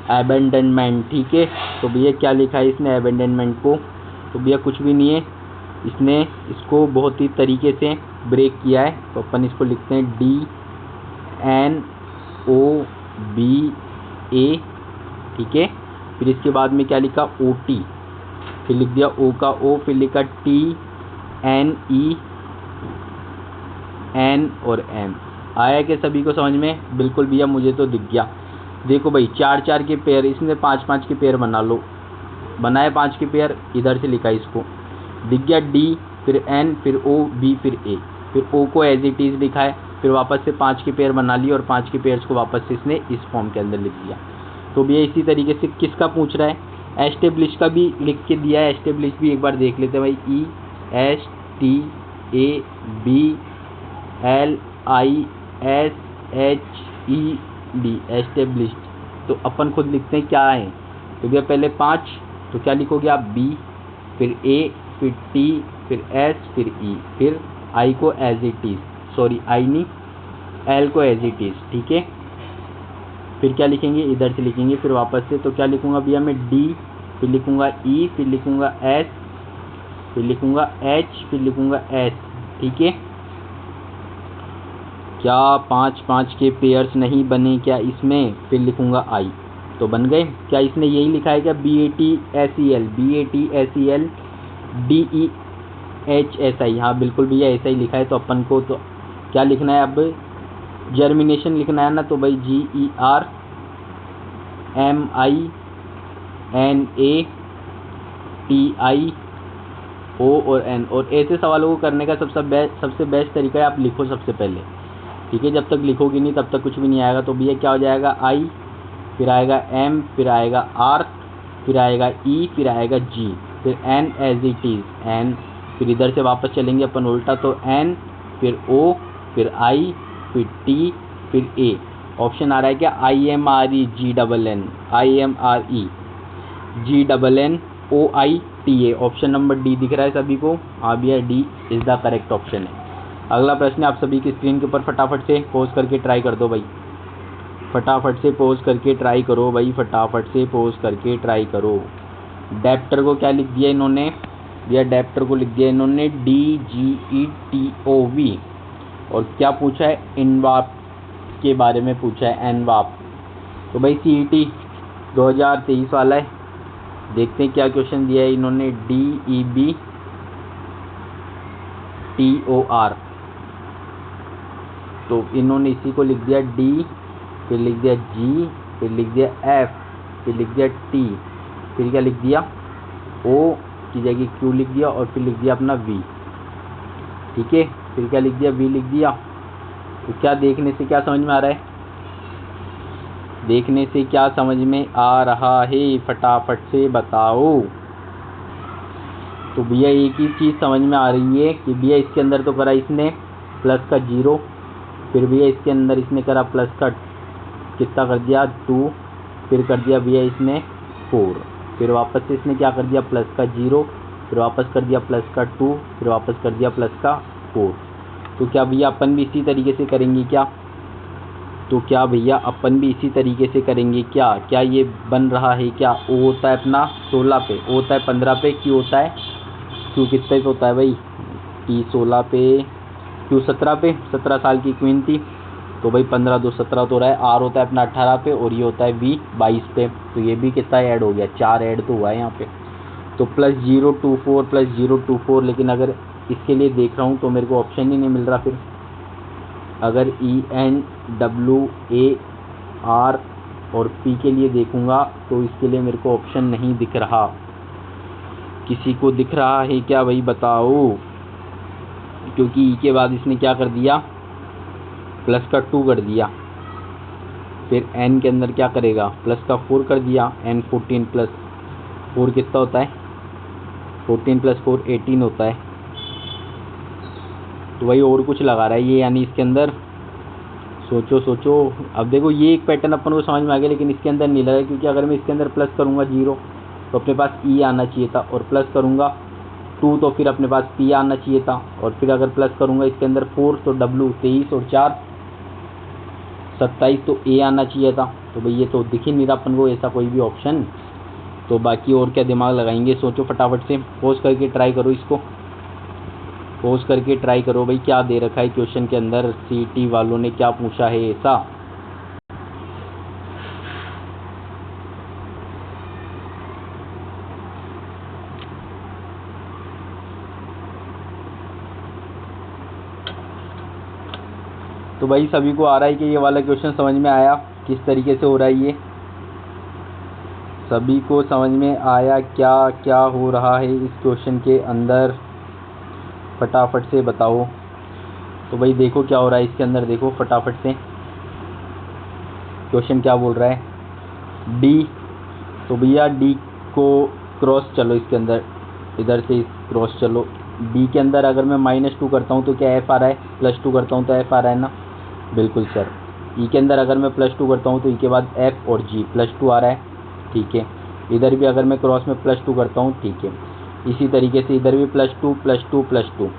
अबेंडनमेंट, ठीक है। तो भैया क्या लिखा है इसने अबेंडनमेंट को, तो भैया कुछ भी नहीं है, इसने इसको बहुत ही तरीके से ब्रेक किया है। तो अपन इसको लिखते हैं DNOBA, ठीक है। फिर इसके बाद में क्या लिखा, OT, फिर लिख दिया O का O, फिर लिखा TNEN और M। आया क्या सभी को समझ में, बिल्कुल भैया मुझे तो दिख गया। देखो भाई 4 के पेयर, इसमें 5 के पेयर बना लो, बनाए 5 के पेयर, इधर से लिखा इसको, दिख गया D, फिर N, फिर O, B, फिर A, फिर O को एज इट इज़ लिखा है, फिर वापस से 5 के पेयर बना लिए और 5 के पेयर्स को वापस से इसने इस फॉर्म के अंदर लिख दिया। तो भैया इसी तरीके से किसका पूछ रहा है, एस्टेब्लिश का भी लिख के दिया है, एस्टेब्लिश भी एक बार देख लेते हैं भाई। ESTABLISHED, established. तो अपन खुद लिखते हैं क्या है। तो भैया पहले 5, तो क्या लिखोगे आप, B, फिर A, फिर T, फिर S, फिर E, फिर I को as it is, sorry I नहीं, L को एज इट इज, ठीक है। फिर क्या लिखेंगे, इधर से लिखेंगे फिर वापस से। तो क्या लिखूंगा भैया मैं, D, फिर लिखूंगा E, फिर लिखूंगा S, फिर लिखूंगा H, फिर लिखूंगा S, ठीक है। क्या 5-5 के पेयर्स नहीं बने क्या इसमें, फिर लिखूंगा I, तो बन गए। क्या इसने यही लिखा है क्या, BATSEL, DEHSI, हाँ बिल्कुल भैया ऐसा ही लिखा है। तो अपन को तो क्या लिखना है अब, जर्मिनेशन लिखना है ना। तो भाई GERMINATIO और N। और ऐसे सवालों को करने का सबसे बेस्ट तरीका है आप लिखो सबसे पहले, ठीक है। जब तक लिखोगे नहीं तब तक कुछ भी नहीं आएगा। तो भैया क्या हो जाएगा, I, फिर आएगा M, फिर आएगा R, फिर आएगा E, फिर आएगा G, फिर N as it is N, फिर इधर से वापस चलेंगे अपन उल्टा। तो N, फिर O, फिर I, फिर T, फिर A। ऑप्शन आ रहा है क्या, IMREGNNOITA, ऑप्शन नंबर डी दिख रहा है सभी को। हाँ भैया D is the correct option है। अगला प्रश्न आप सभी की स्क्रीन के ऊपर फटाफट से पोज करके ट्राई कर दो भाई, फटाफट से पोज करके ट्राई करो भाई, फटाफट से पोज करके ट्राई करो। डेप्टर को क्या लिख दिया इन्होंने, भैया डेप्टर को लिख दिया इन्होंने DGETOV। और क्या पूछा है, इनवाप के बारे में पूछा है, एनवाप। तो भाई CET 2023 वाला है, देखते हैं क्या क्वेश्चन दिया है इन्होंने। DEBTOR, तो इन्होंने इसी को लिख दिया D, फिर लिख दिया G, फिर लिख दिया F, फिर लिख दिया T, फिर क्या लिख दिया, O की जगह Q लिख दिया, और फिर लिख दिया अपना V, ठीक है। फिर क्या लिख दिया, V लिख दिया। तो क्या देखने से क्या समझ में आ रहा है, देखने से क्या समझ में आ रहा है, फटाफट से बताओ। तो भैया एक ही चीज़ समझ में आ रही है कि भैया इसके अंदर तो करा इसने प्लस का 0, फिर भैया इसके अंदर इसने करा प्लस का कितना कर दिया 2, फिर कर दिया भैया इसने 4, फिर वापस से इसने क्या कर दिया प्लस का 0, फिर वापस कर दिया प्लस का 2, फिर वापस कर दिया प्लस का 4। तो क्या भैया अपन भी इसी तरीके से करेंगे क्या, तो क्या भैया अपन भी इसी तरीके से करेंगे क्या, क्या ये बन रहा है क्या। O होता है अपना 16 पे, O होता है 15 पे, Q होता है, Q कितने पे होता है भाई, T 16 पे, Q 17 पे, 17 साल की क्वीन थी, तो भाई 15 2 17 तो रहा है। R होता है अपना 18 पे, और ये होता है V 22 पे। तो ये भी कितना ऐड हो गया, 4 ऐड तो हुआ है यहाँ पे। तो +024 +024, लेकिन अगर इसके लिए देख रहा हूँ तो मेरे को ऑप्शन ही नहीं मिल रहा। फिर अगर ENWAR और P के लिए देखूँगा तो इसके लिए मेरे को ऑप्शन नहीं दिख रहा। किसी को दिख रहा है क्या भाई बताओ, क्योंकि E के बाद इसने क्या कर दिया, प्लस का 2 कर दिया, फिर N के अंदर क्या करेगा, प्लस का 4 कर दिया, N 14 + 4 कितना होता है, 14 + 4 18 होता है। तो भाई और कुछ लगा रहा है ये, यानी इसके अंदर सोचो सोचो। अब देखो ये एक पैटर्न अपन को समझ में आ गया, लेकिन इसके अंदर नहीं लगा, क्योंकि अगर मैं इसके अंदर प्लस करूँगा 0 तो अपने पास E आना चाहिए था, और प्लस करूँगा 2 तो फिर अपने पास P आना चाहिए था, और फिर अगर प्लस करूँगा इसके अंदर 4 तो W 23 और 4 27 तो A आना चाहिए था। तो भाई ये तो दिख ही नहीं रहा अपन को ऐसा कोई भी ऑप्शन। तो बाकी और क्या दिमाग लगाएंगे, सोचो फटाफट से, पोज करके ट्राई करो इसको, पोज करके ट्राई करो भाई। क्या दे रखा है क्वेश्चन के अंदर, CET वालों ने क्या पूछा है ऐसा। तो भाई सभी को आ रहा है कि ये वाला क्वेश्चन समझ में आया किस तरीके से हो रहा है, ये सभी को समझ में आया क्या क्या हो रहा है इस क्वेश्चन के अंदर, फटाफट से बताओ। तो भाई देखो क्या हो रहा है इसके अंदर, देखो फटाफट से क्वेश्चन क्या बोल रहा है, D। तो भैया D इसको क्रॉस चलो, इसके अंदर इधर से क्रॉस चलो। डी के अंदर अगर मैं -2 करता हूँ तो क्या एफ आ रहा है, +2 करता हूँ तो एफ आ रहा है ना, बिल्कुल सर। ई के अंदर अगर मैं +2 करता हूँ तो ई के बाद एफ और जी, +2 आ रहा है, ठीक है। इधर भी अगर मैं क्रॉस में +2 करता हूँ, ठीक है। इसी तरीके से इधर भी +2 +2 +2,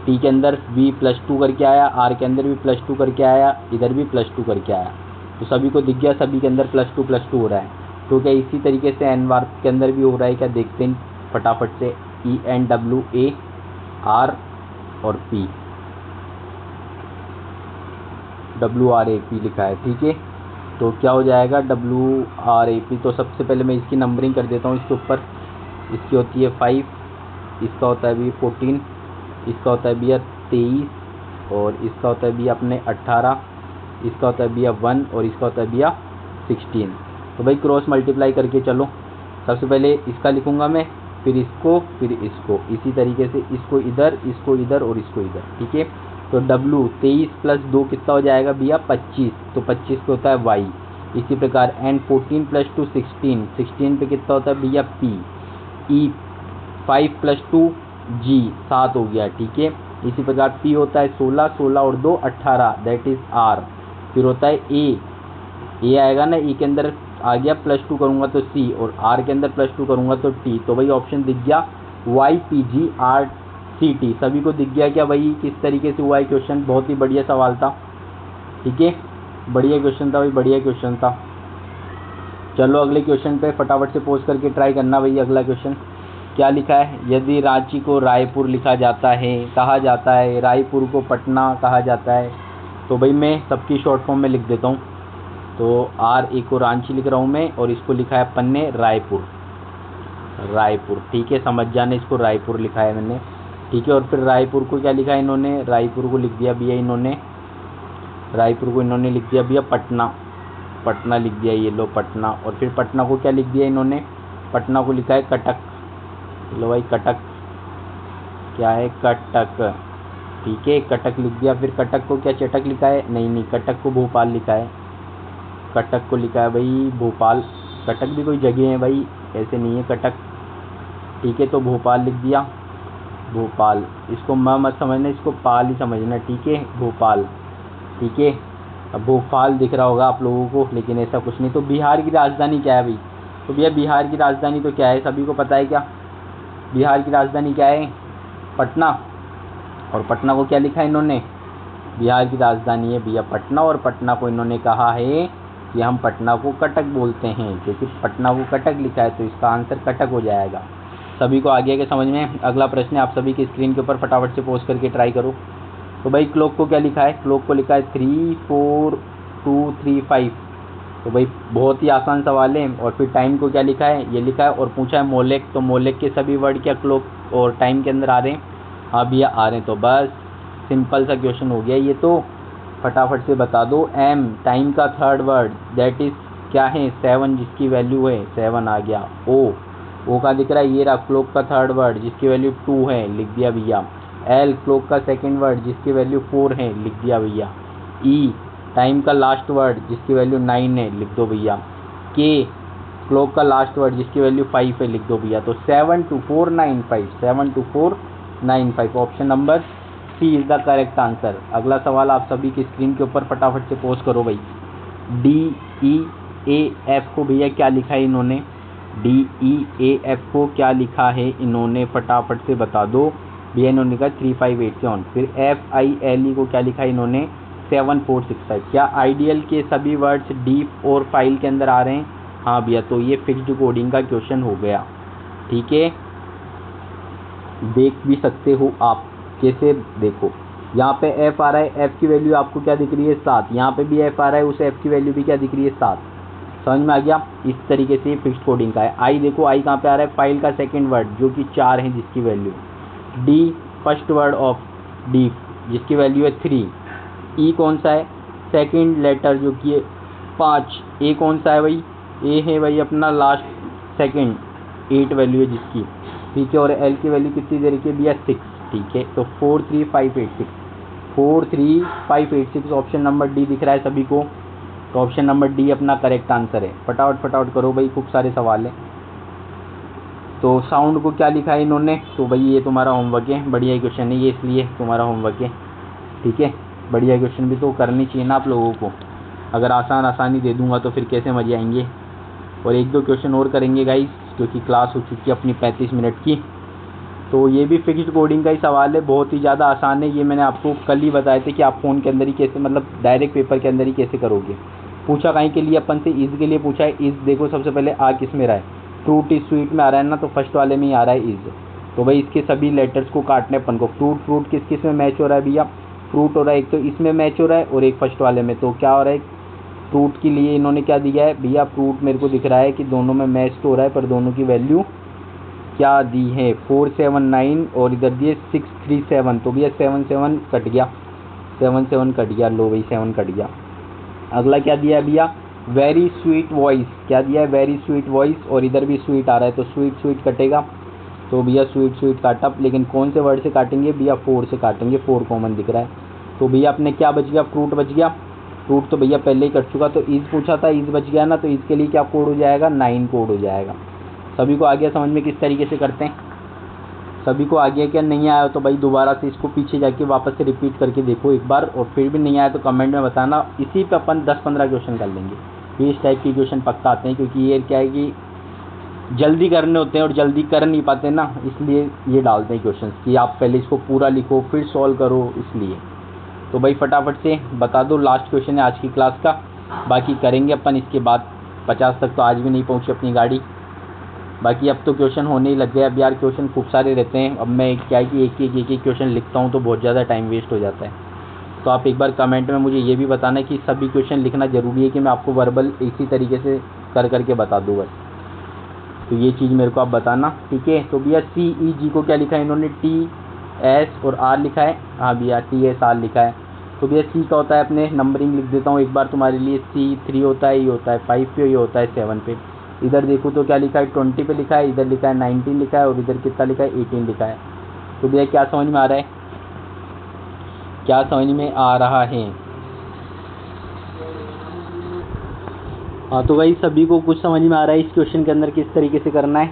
टी के अंदर भी +2 करके आया, आर के अंदर भी +2 करके आया, इधर भी +2 करके आया, तो सभी को दिख गया, सभी के अंदर +2 हो रहा है। तो क्या इसी तरीके से एन बार के अंदर भी हो रहा है क्या, देखते हैं फटाफट से। ENWA R और P, WRAP लिखा है, ठीक है। तो क्या हो जाएगा WRAP। तो सबसे पहले मैं इसकी नंबरिंग कर देता हूँ। इसके ऊपर इसकी होती है 5, इसका होता है भी 14, इसका होता है भैया 23, और इसका होता है भैया अपने 18, इसका होता है भैया 1, और इसका होता है भैया 16। तो भाई क्रॉस मल्टीप्लाई करके चलो। सबसे पहले इसका लिखूंगा मैं, फिर इसको, फिर इसको, इसी तरीके से इसको इधर, इसको इधर और इसको इधर, ठीक है। तो W 23 + 2 कितना हो जाएगा भैया 25, तो 25 पे होता है Y। इसी प्रकार N 14 + 2 16, 16 पे कितना होता है भैया P। E 5 + 2 G 7 हो गया, ठीक है। इसी प्रकार P होता है 16, 16 और 2 18, दैट इज R। फिर होता है ए आएगा ना, ई के अंदर आ गया +2 करूँगा तो C, और R के अंदर +2 करूँगा तो T। तो भाई ऑप्शन दिख गया YPGRCT। सभी को दिख गया क्या भाई किस तरीके से हुआ है क्वेश्चन। बहुत ही बढ़िया सवाल था, ठीक है, बढ़िया क्वेश्चन था भाई, बढ़िया क्वेश्चन था। चलो अगले क्वेश्चन पे फटाफट से पोस्ट करके ट्राई करना भाई। अगला क्वेश्चन क्या लिखा है, यदि रांची को रायपुर लिखा जाता है, कहा जाता है रायपुर को पटना कहा जाता है। तो भाई मैं सबकी शॉर्ट फॉर्म में लिख देता हूँ। तो RA को रांची लिख रहा हूँ मैं, और इसको लिखा है अपन ने रायपुर, रायपुर, ठीक है। समझ जाने, इसको रायपुर लिखा है मैंने, ठीक है। और फिर रायपुर को क्या लिखा है इन्होंने, रायपुर को लिख दिया भैया इन्होंने, रायपुर को इन्होंने लिख दिया भैया पटना, पटना लिख दिया, ये लो पटना। और फिर पटना को क्या लिख दिया इन्होंने, पटना को लिखा है कटक, लो भाई कटक, क्या है कटक, ठीक है, कटक लिख दिया। फिर कटक को क्या चटक लिखा है, नहीं नहीं, कटक को भोपाल लिखा है, कटक को लिखा है भाई भोपाल। कटक भी कोई जगह है भाई, ऐसे नहीं है कटक, ठीक है। तो भोपाल लिख दिया, भोपाल। इसको मत समझना, इसको पाल ही समझना, ठीक है, भोपाल, ठीक है। अब भोपाल दिख रहा होगा आप लोगों को, लेकिन ऐसा कुछ नहीं। तो बिहार की राजधानी क्या है भाई, तो भैया बिहार की राजधानी तो क्या है, सभी को पता है क्या, बिहार की राजधानी क्या है, पटना। और पटना को क्या लिखा है इन्होंने, बिहार की राजधानी है भैया पटना। और पटना को इन्होंने कहा है कि हम पटना को कटक बोलते हैं, क्योंकि पटना को कटक लिखा है, तो इसका आंसर कटक हो जाएगा। सभी को आ गया क्या समझ में। अगला प्रश्न है, आप सभी की स्क्रीन के ऊपर फटाफट से पोस्ट करके ट्राई करो। तो भाई क्लॉक को क्या लिखा है, क्लॉक को लिखा है 3 4 2 3 5। तो भाई बहुत ही आसान सवाल है। और फिर टाइम को क्या लिखा है, ये लिखा है, और पूछा है मोलेक, तो मोलेक के सभी वर्ड क्या क्लॉक और टाइम के अंदर आ रहे हैं, हाँ भैया आ रहे हैं। तो बस सिंपल सा क्वेश्चन हो गया ये, तो फटाफट से बता दो। M टाइम का थर्ड वर्ड, दैट इज क्या है 7, जिसकी वैल्यू है 7 आ गया। O का दिख रहा है, ये रहा क्लॉक का थर्ड वर्ड जिसकी वैल्यू 2 है, लिख दिया भैया। L क्लॉक का सेकंड वर्ड जिसकी वैल्यू 4 है, लिख दिया भैया। E टाइम का लास्ट वर्ड जिसकी वैल्यू 9 है, लिख दो भैया। K क्लॉक का लास्ट वर्ड जिसकी वैल्यू 5 है, लिख दो भैया। तो 72495, 72495, option number C is the correct answer. अगला सवाल आप सभी की स्क्रीन के ऊपर फटाफट से पोस्ट करो भाई। DEAF को भैया क्या लिखा है इन्होंने, DEAF को क्या लिखा है इन्होंने, फटाफट से बता दो भैया। इन्होंने लिखा 3587। फिर FILE को क्या लिखा है इन्होंने 7465। क्या आइडियल के सभी वर्ड्स डीप और फाइल के अंदर आ रहे हैं, हाँ भैया। तो ये फिक्स्ड कोडिंग का क्वेश्चन हो गया, ठीक है। देख भी सकते हो आप, कैसे देखो, यहाँ पे F आ रहा है, F की वैल्यू आपको क्या दिख रही है 7, यहाँ पे भी F आ रहा है, उस F की वैल्यू भी क्या दिख रही है 7। समझ में आ गया। इस तरीके से फिक्स्ड कोडिंग का है। I देखो, I कहाँ पे आ रहा है, फाइल का सेकंड वर्ड जो कि 4 है, जिसकी value. D first word of D जिसकी वैल्यू है 3। E कौन सा है, सेकंड लेटर जो कि 5। A कौन सा है भाई, A है भाई अपना लास्ट सेकंड, 8 वैल्यू है जिसकी, ठीक है। और L की वैल्यू कितनी दे रखी है भैया 6, ठीक है। तो 43586, 43586 ऑप्शन नंबर डी दिख रहा है सभी को। तो ऑप्शन नंबर डी अपना करेक्ट आंसर है। फटाफट फटाफट करो भाई, खूब सारे सवाल हैं। तो साउंड को क्या लिखा है इन्होंने, तो भाई ये तुम्हारा होमवर्क है, बढ़िया क्वेश्चन है ये, इसलिए तुम्हारा होमवर्क है, ठीक है। बढ़िया क्वेश्चन भी तो करनी चाहिए ना आप लोगों को, अगर आसानी दे दूंगा तो फिर कैसे मजे आएंगे। और एक दो क्वेश्चन और करेंगे गाइस, क्योंकि क्लास हो चुकी है अपनी 35 मिनट की। तो ये भी फिक्स्ड कोडिंग का ही सवाल है, बहुत ही ज़्यादा आसान है। ये मैंने आपको कल ही बताए थे कि आप फ़ोन के अंदर ही कैसे, मतलब डायरेक्ट पेपर के अंदर ही कैसे करोगे। पूछा कहीं के लिए अपन से, इज़ के लिए पूछा है। इज़ देखो सबसे पहले आ किस में रहा है, फ्रूट इज स्वीट में आ रहा है ना, तो फर्स्ट वाले में ही आ रहा है इज़। तो भाई इसके सभी लेटर्स को काटने अपन को। फ्रूट किस किस में मैच हो रहा है भैया, फ्रूट हो रहा है एक तो इसमें मैच हो रहा है और एक फर्स्ट वाले में। तो क्या हो रहा है, फ्रूट के लिए इन्होंने क्या दिया है भैया, फ्रूट मेरे को दिख रहा है कि दोनों में मैच तो हो रहा है, पर दोनों की वैल्यू क्या दी है 479 और इधर दिए 637। तो भैया 7 कट गया, 7 कट गया, लो भाई 7 कट गया। अगला क्या दिया है भैया, वेरी स्वीट वॉइस, क्या दिया है वेरी स्वीट वॉइस, और इधर भी स्वीट आ रहा है तो स्वीट कटेगा। तो भैया स्वीट काटा, लेकिन कौन से वर्ड से काटेंगे भैया, 4 से काटेंगे, 4 कॉमन दिख रहा है। तो भैया अपने क्या बच गया, फ्रूट बच गया। फ्रूट तो भैया पहले ही कट चुका, तो इज पूछा था, इज बच गया ना, तो इसके लिए क्या कोड हो जाएगा, 9 कोड हो जाएगा। सभी को आ गया समझ में किस तरीके से करते हैं, सभी को आ गया क्या, नहीं आया तो भाई दोबारा से इसको पीछे जाके वापस से रिपीट करके देखो एक बार, और फिर भी नहीं आया तो कमेंट में बताना। इसी पे अपन 10-15 क्वेश्चन कर लेंगे। ये इस टाइप के क्वेश्चन पक्का आते हैं, क्योंकि ये क्या है कि जल्दी करने होते हैं और जल्दी कर नहीं पाते ना, इसलिए ये डालते हैं क्वेश्चन कि आप पहले इसको पूरा लिखो फिर सॉल्व करो, इसलिए। तो भाई फटाफट से बता दो, लास्ट क्वेश्चन है आज की क्लास का, बाकी करेंगे अपन इसके बाद। 50 तक तो आज भी नहीं पहुंची अपनी गाड़ी, बाकी अब तो क्वेश्चन होने ही लग गए। अब यार क्वेश्चन खूब सारे रहते हैं, अब मैं क्या है कि एक क्वेश्चन लिखता हूँ तो बहुत ज़्यादा टाइम वेस्ट हो जाता है। तो आप एक बार कमेंट में मुझे ये भी बताना कि सभी क्वेश्चन लिखना ज़रूरी है कि मैं आपको वर्बल इसी तरीके से करके बता दूँ बस। तो ये चीज़ मेरे को आप बताना, ठीक है। तो भैया CEG को क्या लिखा है इन्होंने, TS और R लिखा है, हाँ भैया TSR लिखा है। तो भैया C का होता है, अपने नंबरिंग लिख देता हूँ एक बार तुम्हारे लिए, C 3 होता है, ये होता है 5 पे, ये होता है 7 पे। इधर देखो तो क्या लिखा है, 20 पे लिखा है, इधर लिखा है 19 लिखा है, और इधर कितना लिखा है 18 लिखा है। तो भैया क्या समझ में आ रहा है, क्या समझ में आ रहा है। हाँ तो भाई सभी को कुछ समझ में आ रहा है इस क्वेश्चन के अंदर किस तरीके से करना है,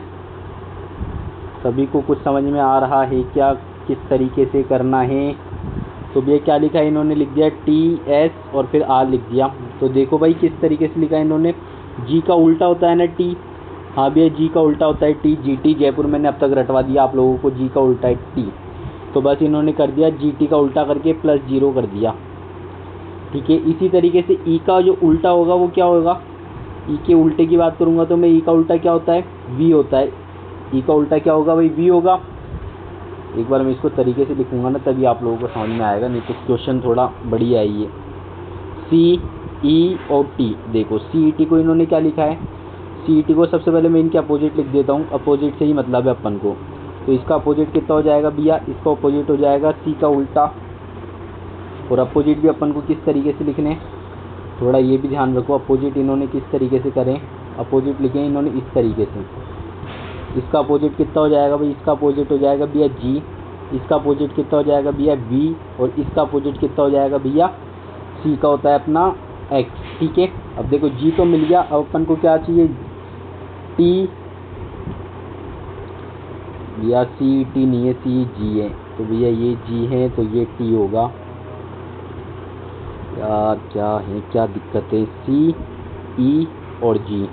सभी को कुछ समझ में आ रहा है क्या, किस तरीके से करना है। तो भैया क्या लिखा है इन्होंने, लिख दिया TS और फिर R लिख दिया। तो देखो भाई किस तरीके से लिखा है इन्होंने, G का उल्टा होता है ना T, हाँ भैया G का उल्टा होता है T, GT जयपुर मैंने अब तक रटवा दिया आप लोगों को, G का उल्टा है T। तो बस इन्होंने कर दिया GT का उल्टा करके +0 कर दिया, ठीक है। इसी तरीके से E का जो उल्टा होगा वो क्या होगा, E के उल्टे की बात करूँगा तो मैं E का उल्टा क्या होता है, V होता है। E का उल्टा क्या होगा भाई, V होगा। एक बार मैं इसको तरीके से लिखूंगा ना तभी आप लोगों को समझ में आएगा, नहीं तो क्वेश्चन थोड़ा बढ़िया है ये। CE और T, देखो CET को इन्होंने क्या लिखा है, CET को सबसे पहले मैं इनके अपोजिट लिख देता हूँ, अपोजिट से ही मतलब है अपन को। तो इसका अपोजिट कितना हो जाएगा भैया, इसका अपोजिट हो जाएगा C का उल्टा, और अपोजिट भी अपन को किस तरीके से लिखने, थोड़ा ये भी ध्यान रखो, अपोजिट इन्होंने किस तरीके से करें, अपोजिट लिखे इन्होंने इस तरीके से। इसका अपोजिट कितना हो जाएगा भाई, इसका अपोजिट हो जाएगा भैया G, इसका अपोजिट कितना हो जाएगा भैया V, और इसका अपोजिट कितना हो जाएगा भैया C का होता है अपना X, ठीक है। अब देखो G तो मिल गया, अब अपन को क्या चाहिए, T, भैया CET नहीं है, CG है, तो भैया ये G है तो ये T होगा यार, क्या है क्या दिक्कत है, CE और G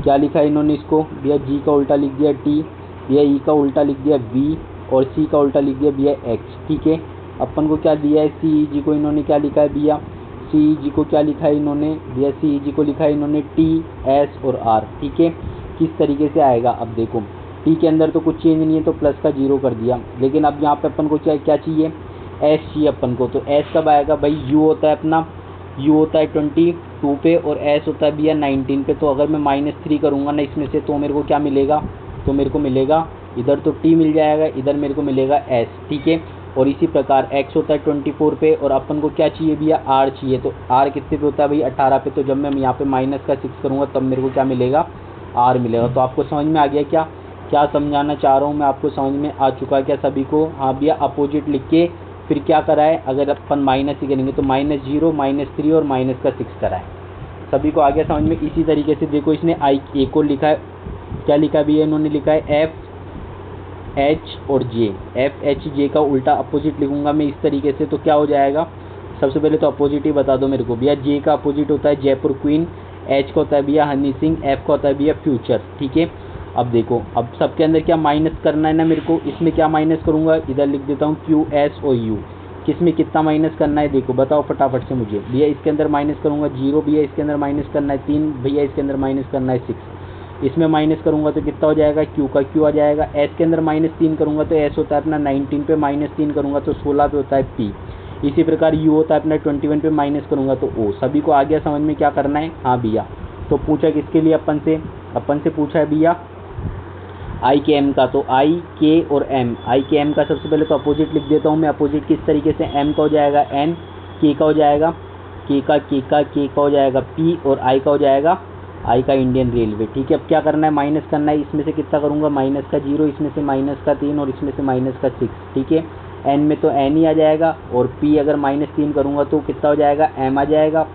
क्या लिखा है इन्होंने इसको भैया, G का उल्टा लिख दिया T, भैया E का उल्टा लिख दिया V, और C का उल्टा लिख दिया भैया X, ठीक है। अपन को क्या दिया है, CEG को इन्होंने क्या लिखा है भैया, CEG को क्या लिखा है इन्होंने भैया, CEG को लिखा है इन्होंने T, S और R, ठीक है। किस तरीके से आएगा, अब देखो T के अंदर तो कुछ चेंज नहीं है तो प्लस का 0 कर दिया, लेकिन अब यहाँ पे अपन को क्या चाहिए, S चाहिए अपन को। तो S कब आएगा भाई, U होता है अपना, U होता है 22 पे और S होता है भैया 19 पे। तो अगर मैं -3 करूँगा ना इसमें से, तो मेरे को क्या मिलेगा, तो मेरे को मिलेगा इधर तो T मिल जाएगा, इधर मेरे को मिलेगा S, ठीक है। और इसी प्रकार X होता है 24 पे, और अपन को क्या चाहिए भैया, R चाहिए। तो R कितने पे होता है भाई, 18 पे। तो जब मैं यहाँ पे -6 करूँगा तब मेरे को क्या मिलेगा, R मिलेगा। तो आपको समझ में आ गया क्या, क्या समझाना चाह रहा हूँ मैं, आपको समझ में आ चुका है क्या सभी को। हाँ भैया अपोजिट लिख के फिर क्या करा है, अगर अपन माइनस ही करेंगे तो -0, -3 और -6 करा है। सभी को आ गया समझ में। इसी तरीके से देखो इसने I A को लिखा है क्या लिखा भी है, इन्होंने लिखा है एफ एच और जे। एफ एच जे का उल्टा अपोजिट लिखूंगा मैं इस तरीके से, तो क्या हो जाएगा, सबसे पहले तो अपोजिट ही बता दो मेरे को भैया। जे का अपोजिट होता है जयपुर क्वीन, एच का होता है भैया हनी सिंह, एफ का होता है भैया फ्यूचर। ठीक है, अब देखो, अब सबके अंदर क्या माइनस करना है ना मेरे को, इसमें क्या माइनस करूंगा, इधर लिख देता हूँ क्यू एस और यू। किस में कितना माइनस करना है देखो, बताओ फटाफट से मुझे भैया। इसके अंदर माइनस करूंगा 0 भैया, इसके अंदर माइनस करना है 3 भैया, इसके अंदर माइनस करना है 6। इसमें माइनस करूंगा तो कितना हो जाएगा, क्यू का क्यू आ जाएगा। एस के अंदर -3 करूंगा तो एस होता है अपना 19 पे, -3 करूंगा तो 16 पे होता है पी। इसी प्रकार यू होता है अपना 21 पे, माइनस करूंगा तो ओ। सभी को आ गया समझ में क्या करना है। हाँ भैया, तो पूछा किसके लिए, अपन से पूछा है भैया आई के एम का। तो आई के और एम, आई के एम का सबसे पहले तो अपोजिट लिख देता हूँ मैं। अपोजिट किस तरीके से, एम का हो जाएगा एन, के का हो जाएगा के का हो जाएगा पी, और आई का हो जाएगा आई का इंडियन रेलवे। ठीक है, अब क्या करना है, माइनस करना है। इसमें से कितना करूँगा, माइनस का 0, इसमें से माइनस का 3 और इसमें से माइनस का 6। ठीक है, एन में तो एन ही आ जाएगा, और पी अगर -3 करूँगा तो कितना हो जाएगा, एम आ जाएगा।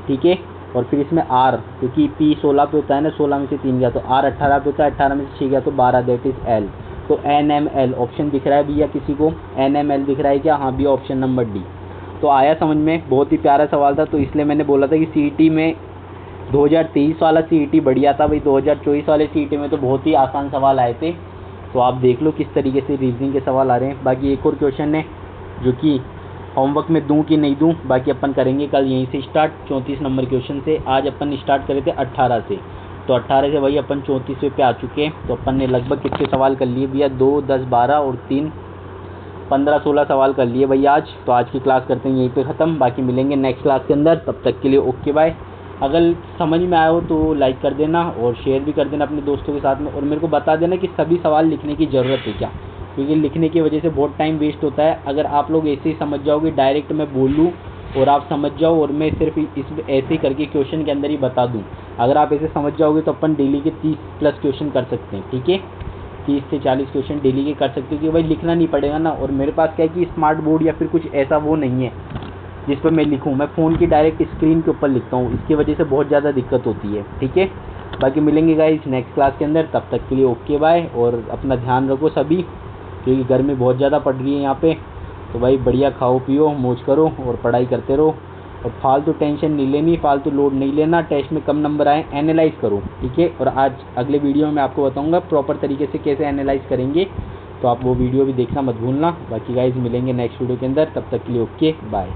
ठीक है, और फिर इसमें आर, क्योंकि पी 16 पे होता है ना, 16 में से 3 गया तो आर 18 पे होता है, 18 में से 6 गया तो 12, दैट इज एल। तो एन एम एल ऑप्शन दिख रहा है भैया किसी को, एन एम एल दिख रहा है क्या, हाँ भैया ऑप्शन नंबर डी। तो आया समझ में, बहुत ही प्यारा सवाल था, तो इसलिए मैंने बोला था कि सीईटी में 2023 वाला सीईटी बढ़िया था भाई। 2024 वाले सीईटी में तो बहुत ही आसान सवाल आए थे, तो आप देख लो किस तरीके से रीजनिंग के सवाल आ रहे हैं। बाकी एक और क्वेश्चन है जो कि होमवर्क में दूं कि नहीं दूं, बाकी अपन करेंगे कल यहीं से स्टार्ट 34 नंबर क्वेश्चन से। आज अपन स्टार्ट करे थे 18 से, तो 18 से वही अपन 34वें पे आ चुके हैं। तो अपन ने लगभग कितने सवाल कर लिए भैया, 2, 10, 12 और 3, 15, 16 सवाल कर लिए भैया आज। तो आज की क्लास करते हैं यहीं पे ख़त्म, बाकी मिलेंगे नेक्स्ट क्लास के अंदर। तब तक के लिए ओके बाय। अगर समझ में आया हो तो लाइक कर देना और शेयर भी कर देना अपने दोस्तों के साथ में, और मेरे को बता देना कि सभी सवाल लिखने की ज़रूरत है क्या, क्योंकि लिखने की वजह से बहुत टाइम वेस्ट होता है। अगर आप लोग ऐसे ही समझ जाओगे, डायरेक्ट मैं बोल लूँ और आप समझ जाओ, और मैं सिर्फ इस ऐसे ही करके क्वेश्चन के अंदर ही बता दूँ, अगर आप ऐसे समझ जाओगे तो अपन डेली के 30+ क्वेश्चन कर सकते हैं। ठीक है, 30 से 40 क्वेश्चन डेली के कर सकते हो, क्योंकि भाई लिखना नहीं पड़ेगा ना। और मेरे पास क्या है कि स्मार्ट बोर्ड या फिर कुछ ऐसा वो नहीं है जिस पर मैं लिखूँ, मैं फ़ोन की डायरेक्ट स्क्रीन के ऊपर लिखता हूँ, इसकी वजह से बहुत ज़्यादा दिक्कत होती है। ठीक है, बाकी मिलेंगे गाइस नेक्स्ट क्लास के अंदर, तब तक के लिए ओके बाय। और अपना ध्यान रखो सभी, क्योंकि गर्मी बहुत ज़्यादा पड़ रही है यहाँ पे। तो भाई बढ़िया खाओ पियो, मौज करो और पढ़ाई करते रहो, और फालतू टेंशन नहीं लेनी, फालतू लोड नहीं लेना। टेस्ट में कम नंबर आए, एनालाइज करो। ठीक है, और आज अगले वीडियो में आपको बताऊंगा प्रॉपर तरीके से कैसे एनालाइज करेंगे, तो आप वो वीडियो भी देखना मत भूलना। बाकी गाइज मिलेंगे नेक्स्ट वीडियो के अंदर, तब तक के लिए ओके बाय।